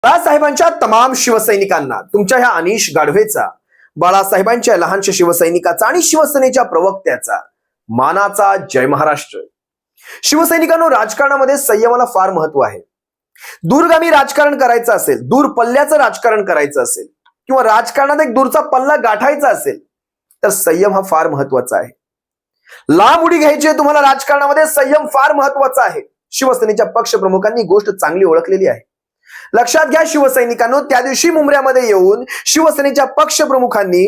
बाळासाहेबांच्या तमाम शिवसैनिकांना तुमच्या ह्या अनिश गाढवेचा, बाळासाहेबांच्या लहानशा शिवसैनिकाचा आणि शिवसेनेच्या प्रवक्त्याचा मानाचा जय महाराष्ट्र. शिवसैनिकांनो, राजकारणामध्ये संयमाला फार महत्व आहे. दूरगामी राजकारण करायचं असेल, दूर पल्ल्याचं राजकारण करायचं असेल किंवा राजकारणात एक दूरचा पल्ला गाठायचा असेल तर संयम हा फार महत्वाचा आहे. लांब उडी घ्यायची आहे तुम्हाला राजकारणामध्ये, संयम फार महत्वाचा आहे. शिवसेनेच्या पक्षप्रमुखांनी गोष्ट चांगली ओळखलेली आहे. लक्षात घ्या शिवसैनिकांनो, त्या दिवशी मुंबऱ्यामध्ये येऊन शिवसेनेच्या पक्षप्रमुखांनी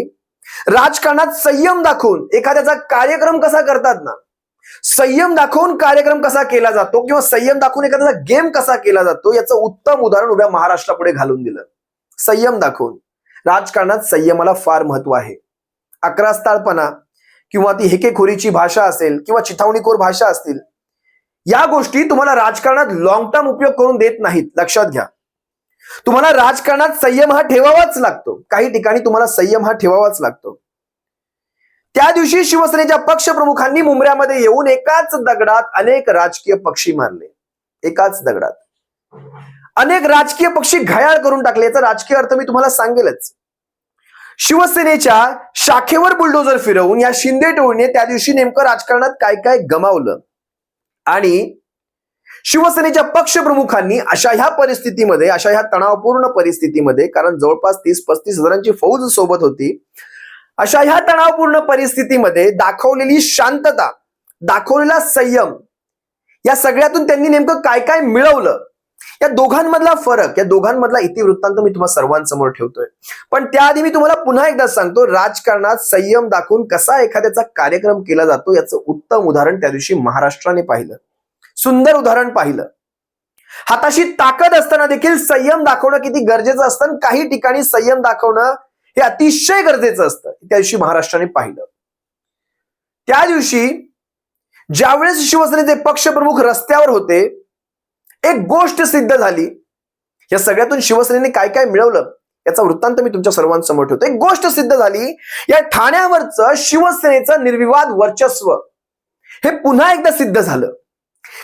राजकारणात संयम दाखवून एखाद्याचा कार्यक्रम कसा करतात ना, संयम दाखवून कार्यक्रम कसा केला जातो किंवा संयम दाखवून एखाद्याचा गेम कसा केला जातो याचं उत्तम उदाहरण उभ्या महाराष्ट्रापुढे घालून दिलं. संयम दाखवून राजकारणात संयमाला फार महत्व आहे. अकरास्ताळपणा किंवा ती हेकेखोरीची भाषा असेल किंवा चिथावणीखोर भाषा असतील, या गोष्टी तुम्हाला राजकारणात लॉंग टर्म उपयोग करून देत नाहीत. लक्षात घ्या, तुम्हाला राजकारणात संयम हा ठेवावाच लागतो. काही ठिकाणी तुम्हाला संयम हा ठेवावाच लागतो. त्या दिवशी शिवसेनेच्या पक्षप्रमुखांनी मुंबऱ्यामध्ये येऊन एकाच दगडात अनेक राजकीय पक्षी मारले. एकाच दगडात अनेक राजकीय पक्षी घायाळ करून टाकले. याचा राजकीय अर्थ मी तुम्हाला सांगेलच. शिवसेनेच्या शाखेवर बुलडोजर फिरवून या शिंदे टोळीने त्या दिवशी नेमकं राजकारणात काय काय गमावलं आणि शिवसेनेच्या पक्षप्रमुखांनी अशा ह्या परिस्थितीमध्ये, अशा ह्या तणावपूर्ण परिस्थितीमध्ये, कारण जवळपास 30-35 हजारांची फौज सोबत होती, अशा ह्या तणावपूर्ण परिस्थितीमध्ये दाखवलेली शांतता, दाखवलेला संयम, या सगळ्यातून त्यांनी नेमकं काय काय मिळवलं, या दोघांमधला फरक, या दोघांमधला इतिवृत्तांत मी तुम्हाला सर्वांसमोर ठेवतोय. पण त्याआधी मी तुम्हाला पुन्हा एकदा सांगतो, राजकारणात संयम दाखवून कसा एखाद्याचा कार्यक्रम केला जातो याचं उत्तम उदाहरण त्या दिवशी महाराष्ट्राने पाहिलं. सुंदर उदाहरण पाहिलं. हाताशी ताकद असताना देखील संयम दाखवणं किती गरजेचं असतं, काही ठिकाणी संयम दाखवणं हे अतिशय गरजेचं असतं. त्या दिवशी महाराष्ट्राने पाहिलं. त्या दिवशी ज्यावेळेस शिवसेनेचे पक्षप्रमुख रस्त्यावर होते, एक गोष्ट सिद्ध झाली. या सगळ्यातून शिवसेनेने काय काय मिळवलं याचा वृत्तांत मी तुमच्या सर्वांसमोर ठेवतो. एक गोष्ट सिद्ध झाली, या ठाण्यावरचं शिवसेनेचं निर्विवाद वर्चस्व हे पुन्हा एकदा सिद्ध झालं.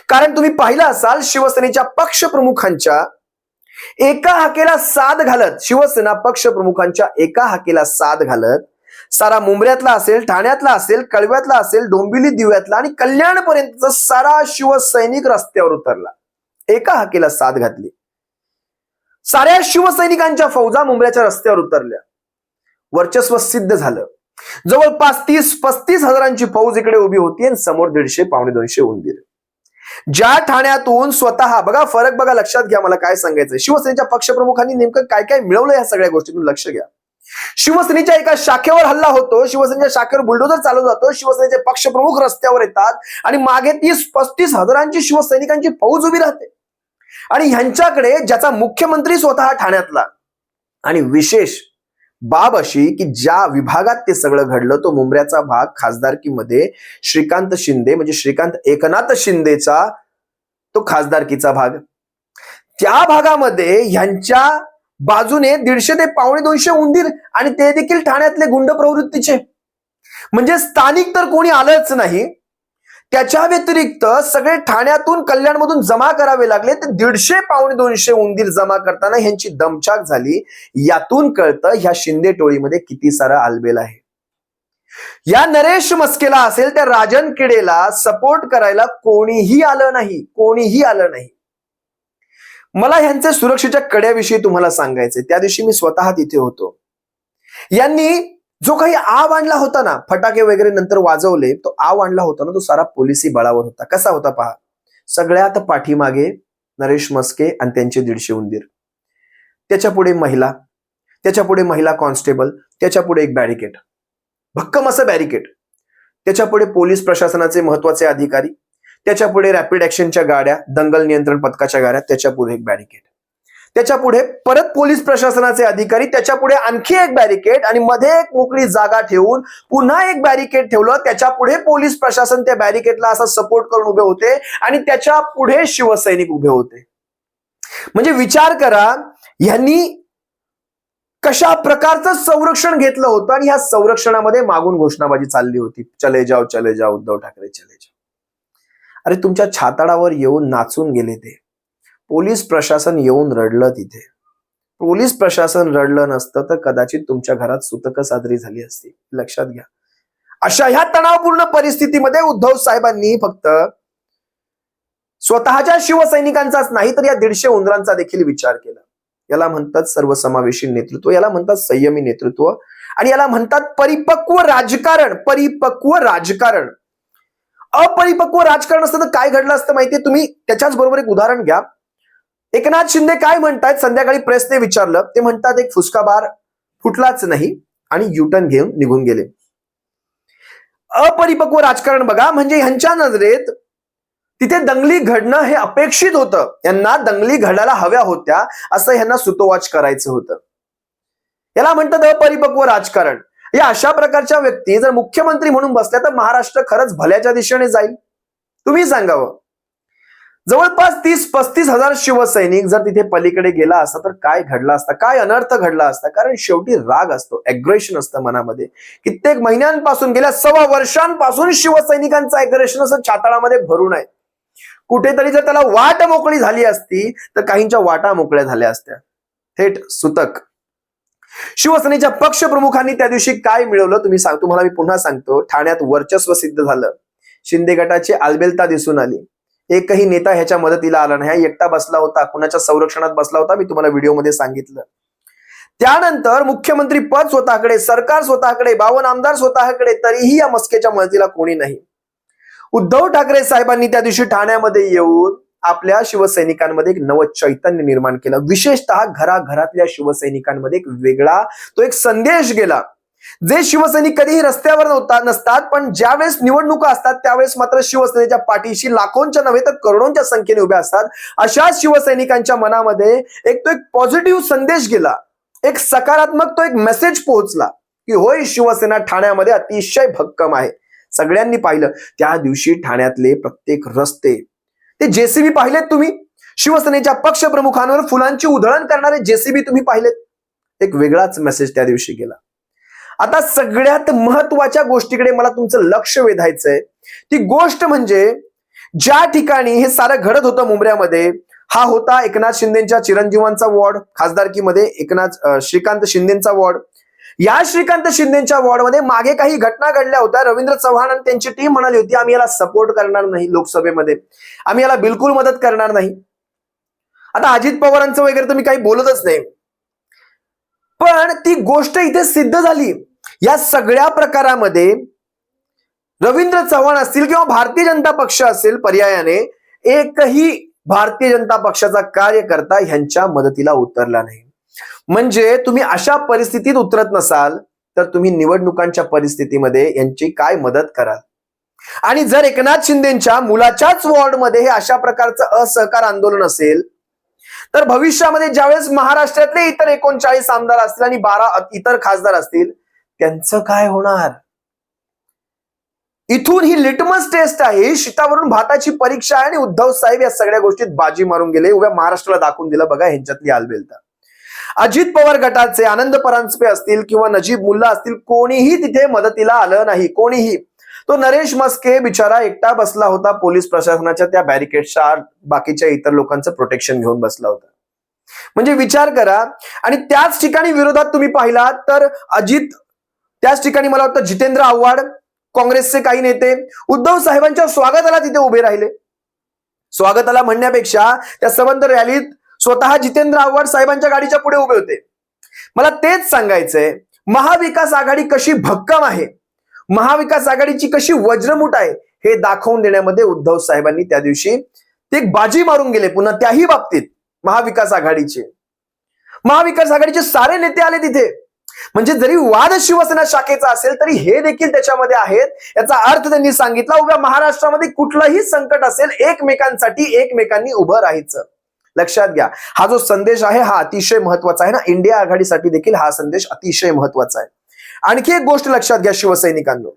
कारण तुम्ही पाहिलं असाल, शिवसेनेच्या पक्षप्रमुखांच्या एका हाकेला साथ घालत, शिवसेना पक्षप्रमुखांच्या एका हाकेला साथ घालत सारा मुंबऱ्यातला असेल, ठाण्यातला असेल, कळव्यातला असेल, डोंबिवली दिव्यातला आणि कल्याणपर्यंतचा सारा शिवसैनिक रस्त्यावर उतरला. एका हाकेला साथ घातली. साऱ्या शिवसैनिकांच्या फौजा मुंबऱ्याच्या रस्त्यावर उतरल्या. वर्चस्व सिद्ध झालं. जवळपास 30-35 हजारांची फौज इकडे उभी होती आणि समोर 150-200 उंदीर. ज्या ठाण्यातून स्वतः, बघा फरक बघा, लक्षात घ्या मला काय सांगायचंय. शिवसेनेच्या पक्षप्रमुखांनी नेमकं काय काय मिळवलं या सगळ्या गोष्टीतून लक्ष घ्या. शिवसेनेच्या एका शाखेवर हल्ला होतो, शिवसेनेच्या शाखेवर बुलडोजर चालू जातो, शिवसेनेचे पक्षप्रमुख रस्त्यावर येतात आणि मागे 30-35 हजारांची शिवसैनिकांची फौज उभी राहते. आणि ह्यांच्याकडे ज्याचा मुख्यमंत्री स्वतः ठाण्यातला, आणि विशेष बाब अशी की ज्या विभागात ते सगळं घडलं तो मुंबऱ्याचा भाग, खासदारकीमध्ये श्रीकांत शिंदे म्हणजे श्रीकांत एकनाथ शिंदेचा तो खासदारकीचा भाग, त्या भागामध्ये ह्यांच्या बाजूने 150 ते 150-200 उंदीर, आणि ते देखील ठाण्यातले गुंड प्रवृत्तीचे. म्हणजे स्थानिक तर कोणी आलंच नाही. त्याच्या व्यतिरिक्त सगळे ठाण्यातून, कल्याणमधून जमा करावे लागले. ते 150-150-200 उंदीर जमा करताना ह्यांची दमछाक झाली. यातून कळतं ह्या शिंदे टोळीमध्ये किती सारा आलबेल आहे. या नरेश मस्केला असेल, त्या राजन किडेला सपोर्ट करायला कोणीही आलं नाही, कोणीही आलं नाही. मला ह्यांच्या सुरक्षेच्या कड्याविषयी तुम्हाला सांगायचंय. त्या दिवशी मी स्वतः तिथे होतो. यांनी जो काही आव आणला होता ना, फटाके वगैरे नंतर वाजवले, तो आव आणला होता ना, तो सारा पोलिसी बळावर होता. कसा होता पहा. सगळ्यात पाठीमागे नरेश मस्के आणि त्यांचे 150 उंदीर, त्याच्या पुढे महिला, त्याच्या पुढे महिला कॉन्स्टेबल, त्याच्या पुढे एक बॅरिकेड, भक्कम असं बॅरिकेड, त्याच्या पुढे पोलीस प्रशासनाचे महत्वाचे अधिकारी, त्याच्या पुढे रॅपिड ऍक्शनच्या गाड्या, दंगल नियंत्रण पथकाच्या गाड्या, त्याच्या पुढे एक बॅरिकेड, त्याच्या पुढे परत पोलीस प्रशासनाचे अधिकारी, त्याच्या पुढे आणखी एक बॅरिकेड, आणि मध्ये एक मोकळी जागा ठेवून पुन्हा एक बॅरिकेड ठेवलं. त्याच्या पुढे पोलीस प्रशासन त्या बॅरिकेडला असा सपोर्ट करून उभे होते आणि त्याच्या पुढे शिवसैनिक उभे होते. म्हणजे विचार करा, यांनी कशा प्रकारचं संरक्षण घेतलं होतं. आणि ह्या संरक्षणामध्ये मागून घोषणाबाजी चालली होती, चले जाओ चले जाओ, उद्धव ठाकरे चले जाओ. अरे तुमच्या छाताडावर येऊन नाचून गेले ते. पोलीस प्रशासन येऊन रडलं तिथे. पोलीस प्रशासन रडलं नसतं तर कदाचित तुमच्या घरात सुतकं साजरी झाली असती. लक्षात घ्या. अशा ह्या तणावपूर्ण परिस्थितीमध्ये उद्धव साहेबांनी फक्त स्वतःच्या शिवसैनिकांचाच नाही तर या 150 उंदरांचा देखील विचार केला. याला म्हणतात सर्वसमावेशी नेतृत्व, याला म्हणतात संयमी नेतृत्व आणि याला म्हणतात परिपक्व राजकारण. परिपक्व राजकारण. अपरिपक्व राजकारण असतं तर काय घडलं असतं माहितीये तुम्ही? त्याच्याच बरोबर एक उदाहरण घ्या. एकनाथ शिंदे काय म्हणतायत? संध्याकाळी प्रेसने विचारलं. ते म्हणतात एक फुसका बार फुटलाच नाही आणि युटर्न घेऊन निघून गेले. अपरिपक्व राजकारण बघा. म्हणजे ह्यांच्या नजरेत तिथे दंगली घडणं हे अपेक्षित होतं. यांना दंगली घडायला हव्या होत्या असं ह्यांना सुतोवाच करायचं होतं. याला म्हणतात अपरिपक्व राजकारण. या अशा प्रकारच्या व्यक्ती जर मुख्यमंत्री म्हणून बसल्या तर महाराष्ट्र खरंच भल्याच्या दिशेने जाईल? तुम्ही सांगावं. जवळपास 30-35 हजार शिवसैनिक जर तिथे पलीकडे गेला असता तर काय घडला असता? काय अनर्थ घडला असता? कारण शेवटी राग असतो, अग्रेशन असतं मनामध्ये. कित्येक महिन्यांपासून, गेल्या 1.25 वर्षांपासून शिवसैनिकांचं अग्रेशन असं छाताळामध्ये भरून आहे. कुठेतरी जर त्याला वाट मोकळी झाली असती तर काहींच्या वाटा मोकळ्या झाल्या असत्या. थेट सुतक. शिवसेनेच्या पक्षप्रमुखांनी त्या दिवशी काय मिळवलं तुम्हाला मी पुन्हा सांगतो. ठाण्यात वर्चस्व सिद्ध झालं. शिंदे गटाची आलबेलता दिसून आली. एकही नेता ह्याच्या मदतीला आला नाही. एकटा बसला होता, कुणाच्या संरक्षणात बसला होता, मी तुम्हाला व्हिडिओमध्ये सांगितलं. त्यानंतर मुख्यमंत्री पद स्वतःकडे, सरकार स्वतःकडे, 52 आमदार स्वतःकडे, तरीही या मस्केच्या मदतीला कोणी नाही. उद्धव ठाकरे साहेबांनी त्या दिवशी ठाण्यामध्ये येऊन आपल्या शिवसैनिकांमध्ये एक नवं चैतन्य निर्माण केलं. विशेषतः घराघरातल्या शिवसैनिकांमध्ये एक वेगळा तो एक संदेश गेला. जे शिवसैनिक कधीही रस्त्यावर नसतात, पण ज्यावेळेस निवडणुका असतात त्यावेळेस मात्र शिवसेनेच्या पाठीशी लाखोंच्या नव्हे तर करोडोंच्या संख्येने उभ्या असतात. अशा शिवसैनिकांच्या मनामध्ये एक पॉझिटिव्ह संदेश गेला. एक सकारात्मक तो एक मेसेज पोहोचला की होय, शिवसेना ठाण्यामध्ये अतिशय भक्कम आहे. सगळ्यांनी पाहिलं त्या दिवशी ठाण्यातले प्रत्येक रस्ते, ते जेसीबी पाहिलेत तुम्ही? शिवसेनेच्या पक्षप्रमुखांवर फुलांची उधळण करणारे जेसीबी तुम्ही पाहिलेत? एक वेगळाच मेसेज त्या दिवशी गेला. आता सगळ्यात महत्वाच्या गोष्टीकडे मला तुमचं लक्ष वेधायचंय. ती गोष्ट म्हणजे ज्या ठिकाणी हे सारं घडत होतं मुंबऱ्यामध्ये, हा होता एकनाथ शिंदेच्या चिरंजीवांचा वॉर्ड, खासदारकीमध्ये श्रीकांत शिंदेचा वॉर्ड. या श्रीकांत शिंदेच्या वॉर्डमध्ये मागे काही घटना घडल्या होत्या. रवींद्र चव्हाण आणि त्यांची टीम म्हणाली होती आम्ही याला सपोर्ट करणार नाही लोकसभेमध्ये, आम्ही याला बिलकुल मदत करणार नाही. आता अजित पवारांचं वगैरे तर मी काही बोलतच नाही, पण ती गोष्ट इथे सिद्ध झाली. या सगळ्या प्रकारामध्ये रवींद्र चव्हाण असतील किंवा भारतीय जनता पक्ष असेल, पर्यायाने एकही भारतीय जनता पक्षाचा कार्यकर्ता ह्यांच्या मदतीला उतरला नाही. म्हणजे तुम्ही अशा परिस्थितीत उतरत नसाल तर तुम्ही निवडणुकांच्या परिस्थितीमध्ये यांची काय मदत कराल? आणि जर एकनाथ शिंदेच्या मुलाच्याच वॉर्डमध्ये हे अशा प्रकारचं असहकार आंदोलन असेल तर भविष्यामध्ये ज्यावेळेस महाराष्ट्रातले इतर 39 आमदार असतील आणि 12 इतर खासदार असतील, त्यांचं काय होणार? इथून ही लिटमस टेस्ट आहे, शीतावरून भाताची परीक्षा आहे. आणि उद्धव साहेब या सगळ्या गोष्टीत बाजी मारून गेले. उभ्या महाराष्ट्राला दाखवून दिलं बघा ह्यांच्यातली आलबेलता. अजित पवार गटाचे आनंद परांजपे असतील किंवा नजीब मुल्ला असतील, कोणीही तिथे मदतीला आलं नाही. कोणीही. तो नरेश मस्के बिचारा एकटा बसला होता पोलीस प्रशासनाच्या त्या बॅरिकेडच्या, बाकीच्या इतर लोकांचं प्रोटेक्शन घेऊन बसला होता. म्हणजे विचार करा. आणि त्याच ठिकाणी विरोधात तुम्ही पाहिलात तर त्याच ठिकाणी मला वाटतं जितेंद्र आव्हाड, काँग्रेसचे काही नेते उद्धव साहेबांच्या स्वागताला तिथे उभे राहिले. स्वागताला म्हणण्यापेक्षा त्या संबंध रॅलीत स्वतः जितेंद्र आव्हाड साहेबांच्या गाडीच्या पुढे उभे होते. मला तेच सांगायचंय, महाविकास आघाडी कशी भक्कम आहे, महाविकास आघाडीची कशी वज्रमुठ आहे, हे दाखवून देण्यामध्ये उद्धव साहेबांनी त्या दिवशी ते एक बाजी मारून गेले. पुन्हा त्याही बाबतीत महाविकास आघाडीचे सारे नेते आले तिथे. म्हणजे जरी वाद शिवसेना शाखेचा असेल तरी हे देखील त्याच्यामध्ये आहेत. याचा अर्थ त्यांनी सांगितला, उभ्या महाराष्ट्रामध्ये कुठलंही संकट असेल एकमेकांसाठी एकमेकांनी उभं राहायचं. लक्षात घ्या, हा जो संदेश आहे हा अतिशय महत्वाचा आहे ना. इंडिया आघाडीसाठी देखील हा संदेश अतिशय महत्वाचा आहे. आणखी एक गोष्ट लक्षात घ्या शिवसैनिकांनो,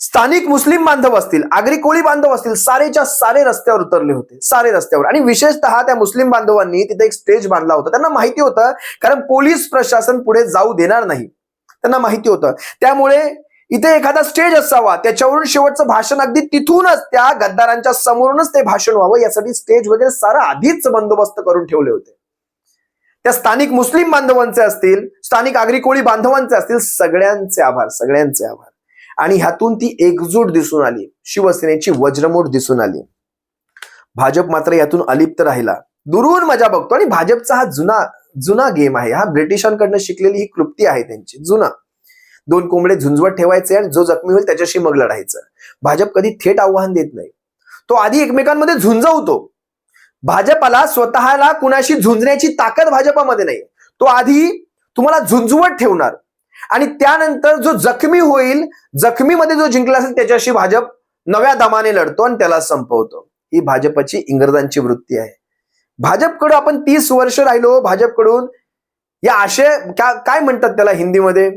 स्थानिक मुस्लिम बांधव असतील, आगरी कोळी बांधव असतील, सारेच्या सारे रस्त्यावर उतरले होते. सारे रस्त्यावर. आणि विशेषतः त्या मुस्लिम बांधवांनी तिथे एक स्टेज बांधला होता. त्यांना माहिती होतं, कारण पोलीस प्रशासन पुढे जाऊ देणार नाही, त्यांना माहिती होतं. त्यामुळे इथे एखादा स्टेज असावा, त्याच्यावरून शेवटचं भाषण अगदी तिथूनच त्या गद्दारांच्या समोरूनच ते भाषण व्हावं, यासाठी स्टेज वगैरे सारा आधीच बंदोबस्त करून ठेवले होते. त्या स्थानिक मुस्लिम बांधवांचे असतील, स्थानिक आगरी कोळी बांधवांचे असतील, सगळ्यांचे आभार, सगळ्यांचे आभार. आणि ह्यातून ती एकजूट दिसून आली, शिवसेनेची वज्रमूठ दिसून आली. भाजप मात्र यातून अलिप्त राहिला, दुरून मजा बघतो. आणि भाजपचा हा जुना गेम आहे, हा ब्रिटिशांकडनं शिकलेली ही क्लृप्ती आहे त्यांची. जुना 2 कोंबडे झुंजवत ठेवायचे आणि जो जखमी होईल त्याच्याशी मग लढायचं. भाजप कधी थेट आव्हान देत नाही, तो आधी एकमेकांमध्ये झुंजवतो. भाजपाला स्वतःला कुणाशी झुंजण्याची ताकद भाजपामध्ये नाही, तो आधी तुम्हाला झुंजवत ठेवणार आणि त्यानंतर जो जखमी होईल, जखमीमध्ये जो जिंकला असेल त्याच्याशी भाजप नव्या दमाने लढतो आणि त्याला संपवतो. ही भाजपची इंग्रजांची वृत्ती आहे. भाजपकडून आपण 30 वर्ष राहिलो, भाजपकडून या आशय काय म्हणतात त्याला हिंदीमध्ये,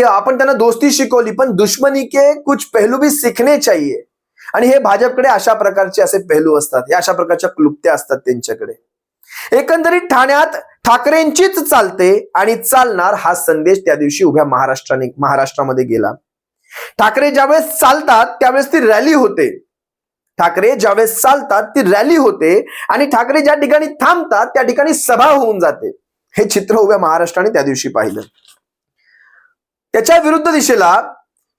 आपण त्यांना दोस्ती शिकवली, पण दुश्मनी के कुछ पहलू भी सीखने चाहिए. आणि हे भाजपकडे अशा प्रकारचे असे पहलू असतात, या अशा प्रकारच्या क्लुप्त्या असतात त्यांच्याकडे. एकंदरीत ठाण्यात ठाकरेंचीच चालते आणि चालणार हा संदेश त्या दिवशी उभ्या महाराष्ट्रामध्ये गेला. ठाकरे ज्यावेळेस चालतात त्यावेळेस ती रॅली होते, ठाकरे ज्यावेळेस चालतात ती रॅली होते आणि ठाकरे ज्या ठिकाणी थांबतात त्या ठिकाणी सभा होऊन जाते. हे चित्र उभ्या महाराष्ट्राने त्या दिवशी पाहिलं. त्याच्या विरुद्ध दिशेला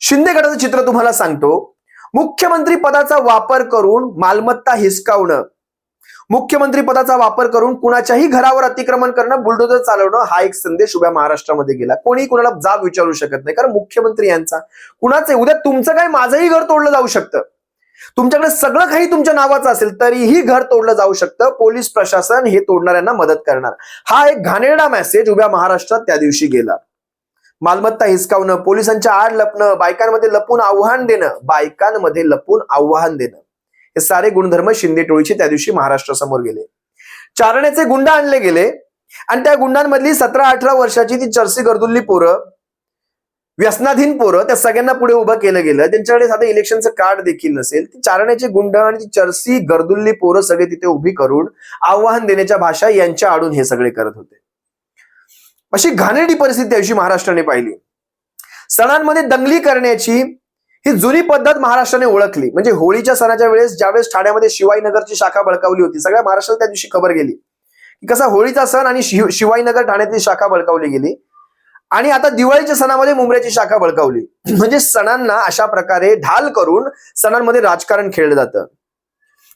शिंदे गटाचं चित्र तुम्हाला सांगतो. मुख्यमंत्री पदाचा वापर करून मालमत्ता हिसकावणं, मुख्यमंत्री पदाचा वापर करून कुणाच्याही घरावर अतिक्रमण करणं, बुलडोजर चालवणं, हा एक संदेश उभ्या महाराष्ट्रामध्ये गेला. कोणी कुणाला जाब विचारू शकत नाही, कारण मुख्यमंत्री यांचा कुणाचे, उद्या तुमचं काय माझंही घर तोडलं जाऊ शकतं, तुमच्याकडे सगळं काही तुमच्या नावाचं असेल तरीही घर तोडलं जाऊ शकतं. पोलीस प्रशासन हे तोडणाऱ्यांना मदत करणार, हा एक घाणेरडा मेसेज उभ्या महाराष्ट्रात त्या दिवशी गेला. मालमत्ता हिसकावणं, पोलिसांच्या आड लपणं, बायकांमध्ये लपून आव्हान देणं, हे सारे गुणधर्म शिंदे टोळीचे त्या दिवशी महाराष्ट्रासमोर गेले. चारण्याचे गुंड आणले गेले आणि त्या गुंडांमधली 17-18 वर्षाची ती चरसी गर्दुल्ली पोरं, व्यसनाधीन पोरं, त्या सगळ्यांना पुढे उभं केलं गेलं. त्यांच्याकडे साधं इलेक्शनचं कार्ड देखील नसेल, ती चारण्याचे गुंड आणि ती चरसी गर्दुल्ली पोरं सगळे तिथे उभी करून आव्हान देण्याच्या भाषा यांच्या आडून हे सगळे करत होते. अशी घाणेरडी परिस्थिती त्या दिवशी महाराष्ट्राने पाहिली. सणांमध्ये दंगली करण्याची ही जुनी पद्धत महाराष्ट्राने ओळखली. म्हणजे होळीच्या सणाच्या वेळेस ज्यावेळेस ठाण्यामध्ये शिवाईनगरची शाखा बळकावली होती, सगळ्या महाराष्ट्राला त्या दिवशी खबर गेली की कसा होळीचा सण आणि शिवाईनगर ठाण्यातली शाखा बळकावली गेली. आणि आता दिवाळीच्या सणामध्ये मुंबईची शाखा बळकावली. म्हणजे सणांना अशा प्रकारे ढाल करून सणांमध्ये राजकारण खेळलं जातं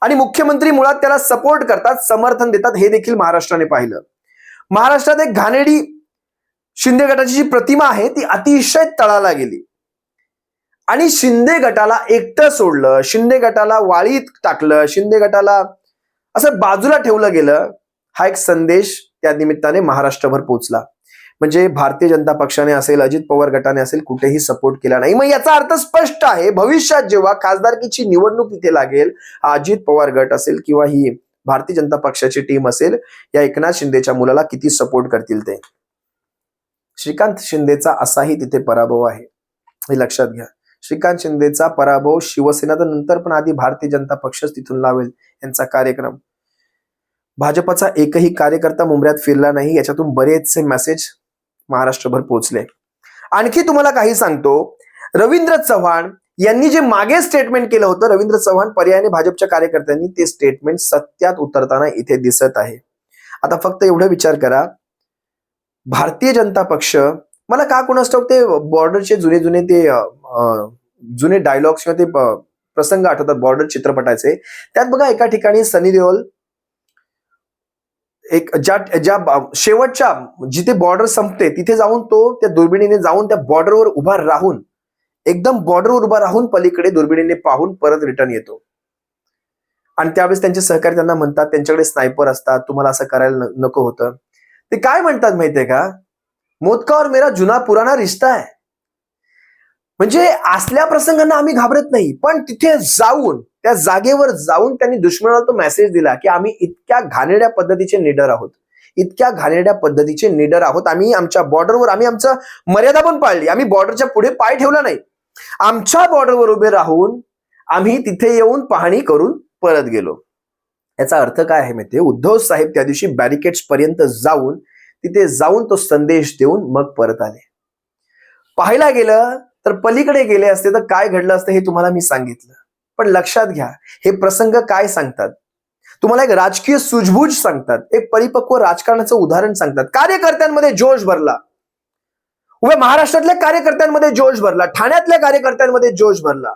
आणि मुख्यमंत्री मुळात त्याला सपोर्ट करतात, समर्थन देतात, हे देखील महाराष्ट्राने पाहिलं. महाराष्ट्रात एक घाणेरडी शिंदे गटाची जी प्रतिमा आहे ती अतिशय तळाला गेली आणि शिंदे गटाला एकटं सोडलं, शिंदे गटाला वाळीत टाकलं, शिंदे गटाला असं बाजूला ठेवलं गेलं. हा एक संदेश त्या निमित्ताने महाराष्ट्रभर पोहोचला. म्हणजे भारतीय जनता पक्षाने असेल, अजित पवार गटाने असेल, कुठेही सपोर्ट केला नाही. मग याचा अर्थ स्पष्ट आहे, भविष्यात जेव्हा खासदारकीची निवडणूक इथे लागेल, अजित पवार गट असेल किंवा ही भारतीय जनता पक्षाची टीम असेल, या एकनाथ शिंदेच्या मुलाला किती सपोर्ट करतील ते. श्रीकांत शिंदेचा असाही तिथे पराभव आहे, हे लक्षात घ्या. श्रीकांत शिंदेचा पराभव शिवसेना तर नंतर, पण आधी भारतीय जनता पक्षच तिथून लावेल यांचा कार्यक्रम. भाजपचा एकही कार्यकर्ता मुंबईत फिरला नाही, याच्यातून बरेचसे मेसेज महाराष्ट्रभर पोहोचले. आणखी तुम्हाला काही सांगतो, रवींद्र चव्हाण यांनी जे मागे स्टेटमेंट केलं होतं, रवींद्र चव्हाण पर्यायाने भाजपच्या कार्यकर्त्यांनी ते स्टेटमेंट सत्यात उतरताना इथे दिसत आहे. आता फक्त एवढा विचार करा, भारतीय जनता पक्ष, मला का कोणास ठाऊक ते बॉर्डरचे जुने डायलॉग्स किंवा ते प्रसंग आठवतात बॉर्डर चित्रपटाचे. त्यात बघा एका ठिकाणी सनी देओल एक ज्या शेवटच्या जिथे बॉर्डर संपते तिथे जाऊन तो त्या दुर्बिणीने जाऊन त्या बॉर्डरवर उभा राहून, एकदम बॉर्डरवर उभा राहून पलीकडे दुर्बिणीने पाहून परत रिटर्न येतो. आणि त्यावेळेस त्यांचे सहकारी त्यांना म्हणतात, त्यांच्याकडे स्नायपर असतात, तुम्हाला असं करायला नको होतं. ते काय म्हणतात माहितीये का, मौत का और मेरा जुना पुराना रिश्ता है. म्हणजे असल्या प्रसंगांना आम्ही घाबरत नाही, पण तिथे जाऊन, त्या जागेवर जाऊन त्यांनी दुश्मनाला तो मेसेज दिला की आम्ही इतक्या घाणेरड्या पद्धतीचे निडर आहोत, इतक्या घाणेरड्या पद्धतीचे निडर आहोत. आम्ही आमच्या बॉर्डरवर, आम्ही आमचं मर्यादा पण पाळली, आम्ही बॉर्डरच्या पुढे पाय ठेवला नाही, आमच्या बॉर्डरवर उभे राहून आम्ही तिथे येऊन पाहणी करून परत गेलो. याचा अर्थ काय आहे माहितीये, उद्धव साहेब त्या दिवशी बॅरिकेड्स पर्यंत जाऊन, तिथे जाऊन तो संदेश देऊन मग परत आले. पाहायला गेलं तर पलीकडे गेले असते तर काय घडलं असतं हे तुम्हाला मी सांगितलं. पण लक्षात घ्या, हे प्रसंग काय सांगतात, तुम्हाला एक राजकीय सूझबूझ सांगतात, एक परिपक्व राजकारणाचं उदाहरण सांगतात. कार्यकर्त्यांमध्ये जोश भरला, उभ्या महाराष्ट्रातल्या कार्यकर्त्यांमध्ये जोश भरला, ठाण्यातल्या कार्यकर्त्यांमध्ये जोश भरला,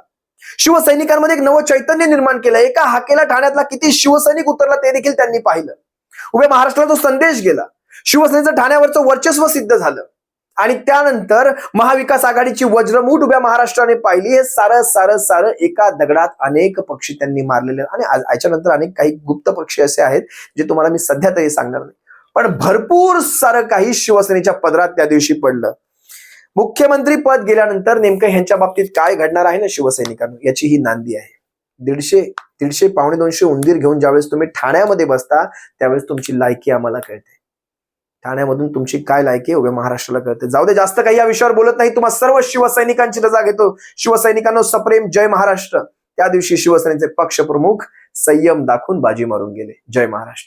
शिवसैनिकांमध्ये एक नवं चैतन्य निर्माण केलं. एका हाकेला ठाण्यातला किती शिवसैनिक उतरला ते देखील त्यांनी पाहिलं. उभ्या महाराष्ट्राला तो संदेश गेला, शिवसेनेचं ठाण्यावरचं वर्चस्व सिद्ध झालं. आणि त्यानंतर महाविकास आघाडीची वज्रमूठ उभ्या महाराष्ट्राने पाहिली. हे सारं सारं सारं एका दगडात अनेक पक्षी त्यांनी मारलेले, आणि याच्यानंतर अनेक काही गुप्त पक्षी असे आहेत जे तुम्हाला मी सध्या तरी सांगणार नाही, पण भरपूर सारं काही शिवसेनेच्या पदरात त्या दिवशी पडलं. मुख्यमंत्री पद गेल्यानंतर नेमकं ह्यांच्या बाबतीत काय घडणार आहे ना शिवसैनिकांना, याची ही नांदी आहे. 150 पावणे 200 उंदीर घेऊन ज्यावेळेस तुम्ही ठाण्यामध्ये बसता त्यावेळेस तुमची लायकी आम्हाला कळते. ठाण्यामधून तुमची काय लायकी उभ्या महाराष्ट्राला कळते. जाऊ दे, जास्त काही या विषयावर बोलत नाही. तुम्हा सर्व शिवसैनिकांची रजा घेतो. शिवसैनिकांनो सप्रेम जय महाराष्ट्र. त्या दिवशी शिवसेनेचे पक्षप्रमुख संयम दाखवून बाजी मारून गेले. जय महाराष्ट्र.